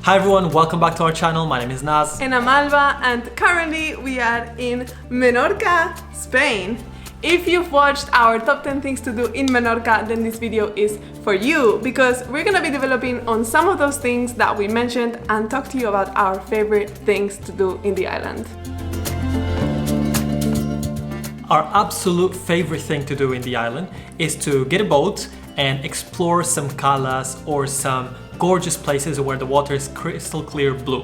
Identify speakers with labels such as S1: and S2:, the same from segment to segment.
S1: Hi everyone, welcome back to our channel. My name is Naz.
S2: And I'm Alba, and currently we are in Menorca, Spain. If you've watched our top 10 things to do in Menorca, then this video is for you, because we're gonna be developing on some of those things that we mentioned and talk to you about our favorite things to do in the island.
S1: Our absolute favorite thing to do in the island is to get a boat and explore some calas or some gorgeous places where the water is crystal clear blue.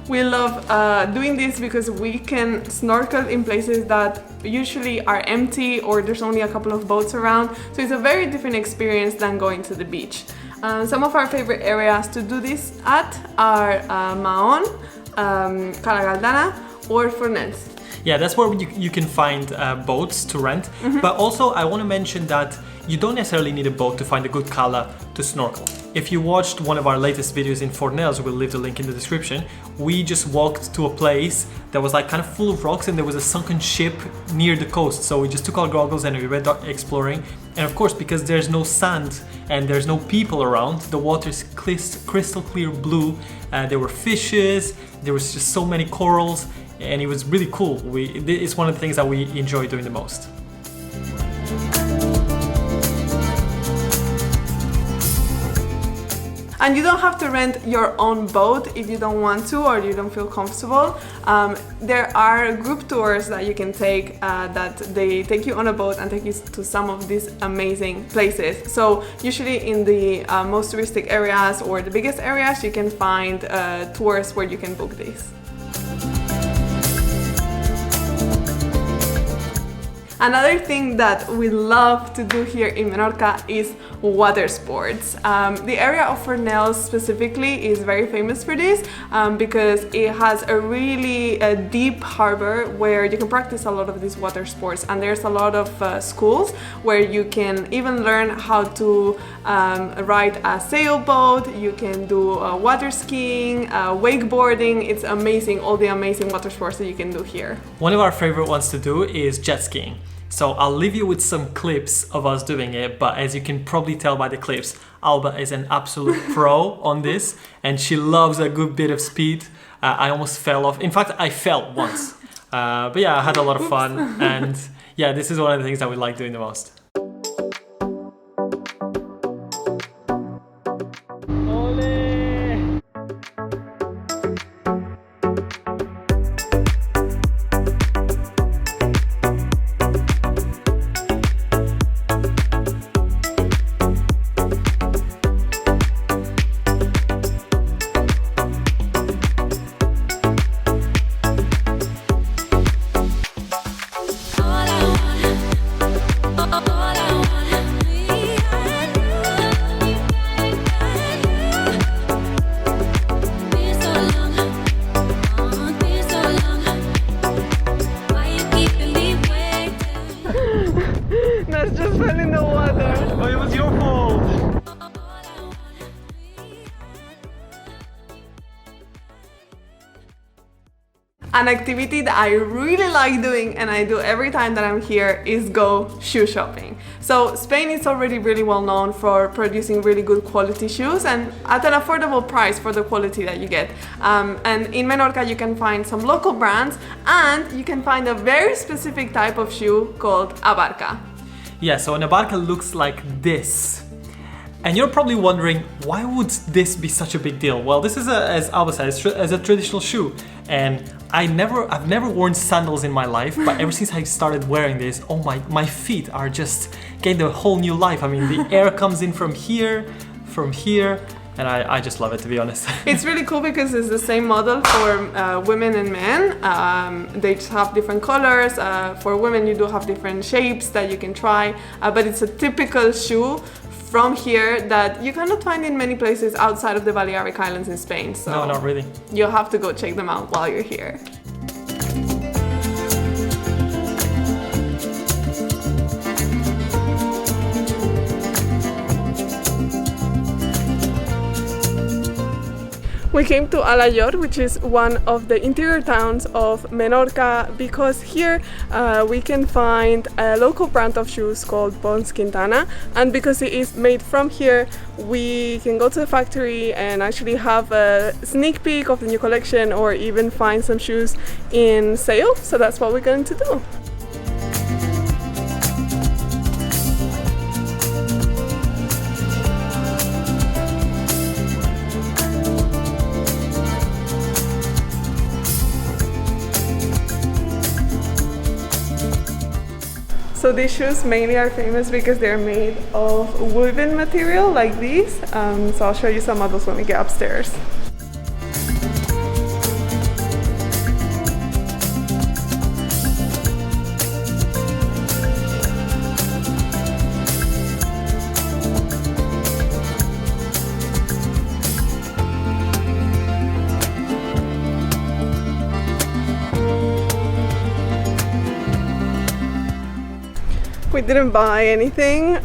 S2: We love doing this because we can snorkel in places that usually are empty or there's only a couple of boats around, so it's a very different experience than going to the beach. Some of our favorite areas to do this at are Mahon, Cala Galdana or Fornells.
S1: Yeah, that's where you can find boats to rent. But also I want to mention that you don't necessarily need a boat to find a good cala to snorkel. If you watched one of our latest videos in Fornells, we'll leave the link in the description, we just walked to a place that was like kind of full of rocks and there was a sunken ship near the coast. So we just took our goggles and we went exploring. And of course, because there's no sand and there's no people around, the water is crystal clear blue. There were fishes, there was just so many corals, and it was really cool. It's one of the things that we enjoy doing the most.
S2: And you don't have to rent your own boat if you don't want to or you don't feel comfortable. There are group tours that you can take that they take you on a boat and take you to some of these amazing places. So usually in the most touristic areas or the biggest areas, you can find tours where you can book these. Another thing that we love to do here in Menorca is water sports. The area of Fornells specifically is very famous for this because it has a really deep harbor where you can practice a lot of these water sports, and there's a lot of schools where you can even learn how to ride a sailboat, you can do water skiing, wakeboarding. It's amazing, all the amazing water sports that you can do here.
S1: One of our favorite ones to do is jet skiing. So I'll leave you with some clips of us doing it, but as you can probably tell by the clips, Alba is an absolute pro on this and she loves a good bit of speed. I almost fell off. In fact, I fell once. But yeah, I had a lot of fun, and yeah, this is one of the things that we like doing the most.
S2: Just fell in the water.
S1: Oh, it was your fault!
S2: An activity that I really like doing and I do every time that I'm here is go shoe shopping. So Spain is already really well known for producing really good quality shoes and at an affordable price for the quality that you get. And in Menorca you can find some local brands and you can find a very specific type of shoe called a barca.
S1: Yeah, so an abarca looks like this. And you're probably wondering, why would this be such a big deal? Well, this is, as Alba says, as a traditional shoe. And I've never worn sandals in my life, but ever since I started wearing this, oh my feet are just getting a whole new life. I mean, the air comes in from here, and I just love it, to be honest.
S2: It's really cool because it's the same model for women and men. They just have different colors. For women, you do have different shapes that you can try, but it's a typical shoe from here that you cannot find in many places outside of the Balearic Islands in Spain. So
S1: no, not really.
S2: You'll have to go check them out while you're here. We came to Alayor, which is one of the interior towns of Menorca, because here we can find a local brand of shoes called Pons Quintana, and because it is made from here, we can go to the factory and actually have a sneak peek of the new collection or even find some shoes in sale. So that's what we're going to do. So these shoes mainly are famous because they're made of woven material like these. So I'll show you some models when we get upstairs. We didn't buy anything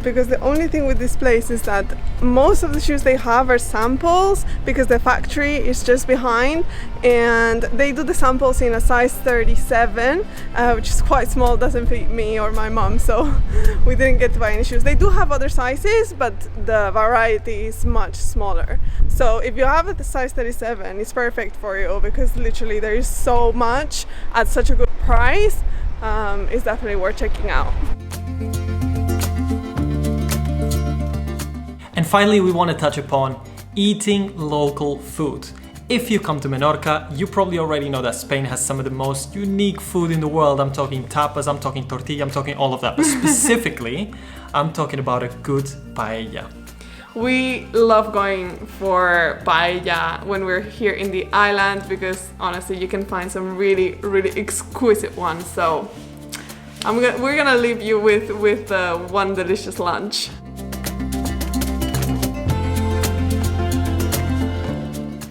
S2: because the only thing with this place is that most of the shoes they have are samples because the factory is just behind, and they do the samples in a size 37, which is quite small, doesn't fit me or my mom, so we didn't get to buy any shoes. They do have other sizes, but the variety is much smaller. So if you have a size 37, it's perfect for you because literally there is so much at such a good price. It's definitely worth checking out.
S1: And finally, we want to touch upon eating local food. If you come to Menorca, you probably already know that Spain has some of the most unique food in the world. I'm talking tapas, I'm talking tortilla, I'm talking all of that. But specifically, I'm talking about a good paella.
S2: We love going for paella when we're here in the island because honestly you can find some really exquisite ones. So we're gonna leave you with one delicious lunch.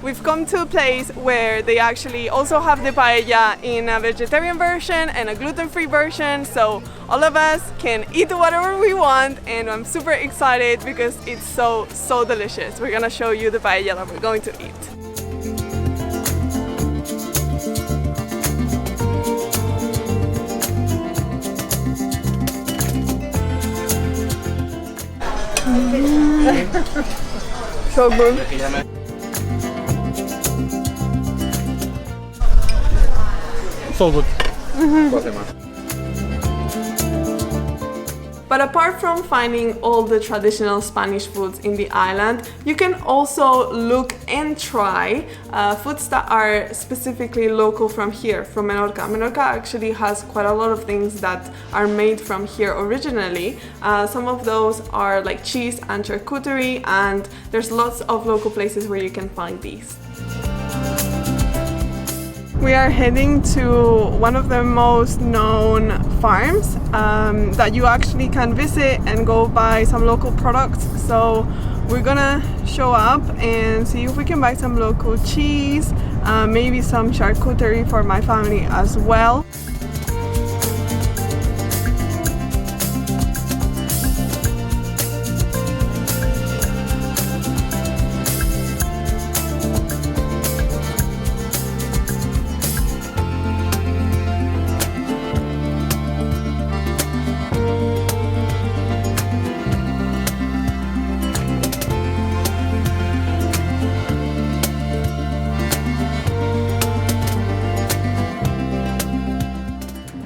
S2: We've come to a place where they actually also have the paella in a vegetarian version and a gluten-free version, so all of us can eat whatever we want, and I'm super excited because it's so delicious. We're gonna show you the paella that we're going to eat. So good.
S1: So good.
S2: But apart from finding all the traditional Spanish foods in the island, you can also look and try foods that are specifically local from here, from Menorca. Menorca actually has quite a lot of things that are made from here originally. Some of those are like cheese and charcuterie, and there's lots of local places where you can find these. We are heading to one of the most known farms that you actually can visit and go buy some local products. So we're gonna show up and see if we can buy some local cheese, maybe some charcuterie for my family as well.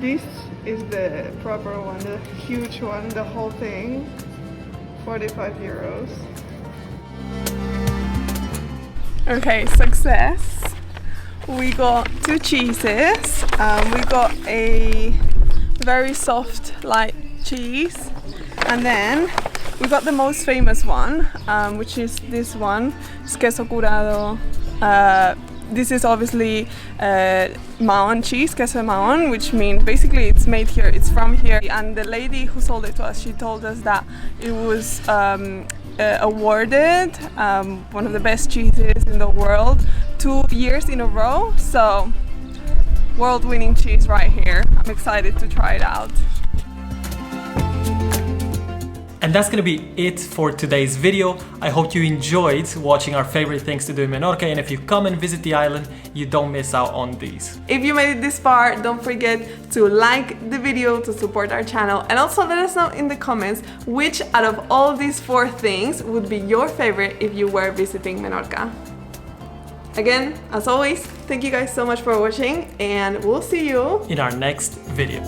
S2: This is the proper one, the huge one, the whole thing, 45 euros. Okay, success. We got 2 cheeses. We got a very soft, light cheese, and then we got the most famous one, which is this one, it's queso curado. This is obviously Mahon cheese, queso Mahon, which means basically it's made here, it's from here. And the lady who sold it to us, she told us that it was awarded one of the best cheeses in the world 2 years in a row. So world-winning cheese right here. I'm excited to try it out.
S1: And that's gonna be it for today's video. I hope you enjoyed watching our favorite things to do in Menorca, and if you come and visit the island, you don't miss out on these.
S2: If you made it this far, don't forget to like the video to support our channel, and also let us know in the comments which out of all these 4 things would be your favorite if you were visiting Menorca. Again, as always, thank you guys so much for watching, and we'll see you
S1: in our next video.